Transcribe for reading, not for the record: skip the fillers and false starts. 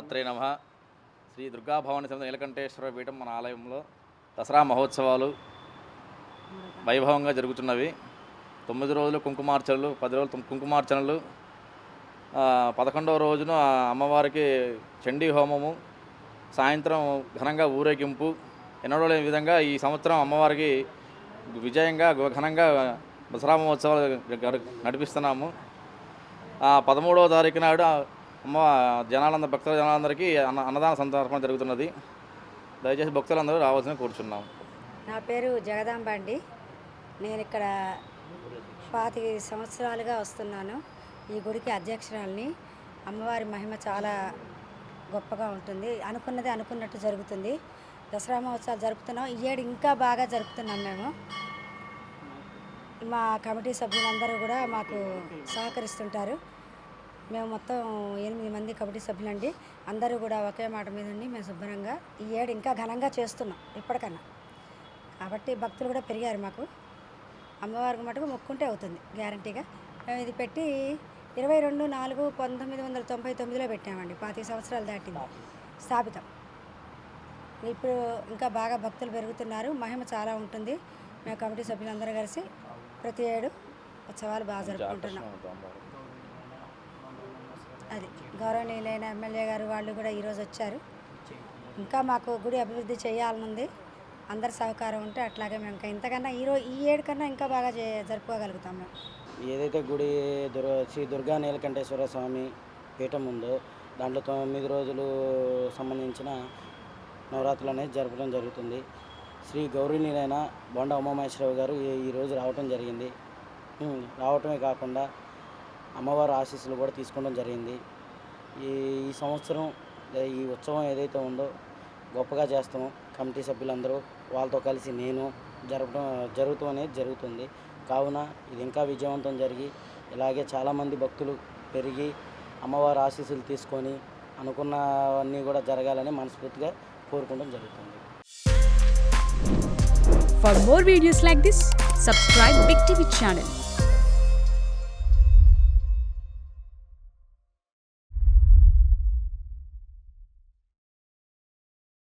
శ్రీమాత్రే నమః. శ్రీ దుర్గాభవాని సమేత నీలకంఠేశ్వర పీఠం మన ఆలయంలో దసరా మహోత్సవాలు వైభవంగా జరుగుతున్నవి. 9 రోజులు కుంకుమార్చనలు, 10 రోజులు కుంకుమార్చనలు, 11వ రోజున అమ్మవారికి చండీ హోమము, సాయంత్రం ఘనంగా ఊరేగింపు. ఎన్నడూ లేని విధంగా ఈ సంవత్సరం అమ్మవారికి విజయంగా ఘనంగా దసరా మహోత్సవాలు నడిపిస్తున్నాము. 13వ తారీఖు నాడు అమ్మ భక్తుల జనాలందరికీ అన్నదాన సంతర్పణ జరుగుతున్నది. దయచేసి భక్తులందరూ రావాల్సిన కూర్చున్నాము. నా పేరు జగదాంబ అండి. నేను ఇక్కడ 25 సంవత్సరాలుగా వస్తున్నాను. ఈ గుడికి అధ్యక్షురాలిని. అమ్మవారి మహిమ చాలా గొప్పగా ఉంటుంది. అనుకున్నది అనుకున్నట్టు జరుగుతుంది. దసరా మహోత్సవాలు జరుపుతున్నాం. ఈ ఏడు ఇంకా బాగా జరుపుతున్నాం. మేము మా కమిటీ సభ్యులందరూ కూడా మాకు సహకరిస్తుంటారు. మేము మొత్తం 8 మంది కమిటీ సభ్యులండి. అందరూ కూడా ఒకే మాట మీద ఉండి మేము శుభ్రంగా ఈ ఏడు ఇంకా ఘనంగా చేస్తున్నాం ఇప్పటికన్నా. కాబట్టి భక్తులు కూడా పెరిగారు. మాకు అమ్మవారికి మటుకు మొక్కుంటే అవుతుంది గ్యారంటీగా. మేము ఇది పెట్టి 22/4/1999లో పెట్టామండి. 25 సంవత్సరాలు దాటింది స్థాపితం. ఇప్పుడు ఇంకా బాగా భక్తులు పెరుగుతున్నారు. మహిమ చాలా ఉంటుంది. మేము కమిటీ సభ్యులందరూ కలిసి ప్రతి ఏడు ఉత్సవాలు బాగా జరుపుకుంటున్నాం. అది గౌరవనీయులైన ఎమ్మెల్యే గారు వాళ్ళు కూడా ఈరోజు వచ్చారు. ఇంకా మాకు గుడి అభివృద్ధి చేయాలనుంది. అందరి సహకారం ఉంటే అట్లాగే మేము ఇంకా ఇంతకన్నా ఈ ఏడు కన్నా ఇంకా బాగా జరుపుకోగలుగుతాం. మేము ఏదైతే గుడి శ్రీ దుర్గా నీలకంఠేశ్వర స్వామి పీఠం ఉందో దాంట్లో 9 రోజులు సంబంధించిన నవరాత్రులు అనేది జరపడం జరుగుతుంది. శ్రీ గౌరవనీయులైన బొండ ఉమామహేశ్వరరావు గారు ఈరోజు రావటం జరిగింది. రావటమే కాకుండా అమ్మవారి ఆశీస్సులు కూడా తీసుకోవడం జరిగింది. ఈ సంవత్సరం ఈ ఉత్సవం ఏదైతే ఉందో గొప్పగా చేస్తాము. కమిటీ సభ్యులందరూ వాళ్ళతో కలిసి నేను జరగటం అనేది జరుగుతుంది. కావున ఇది ఇంకా విజయవంతం జరిగి ఇలాగే చాలామంది భక్తులు పెరిగి అమ్మవారి ఆశీస్సులు తీసుకొని అనుకున్నవన్నీ కూడా జరగాలని మనస్ఫూర్తిగా కోరుకోవడం జరుగుతుంది. For more videos like this, subscribe Big TV channel.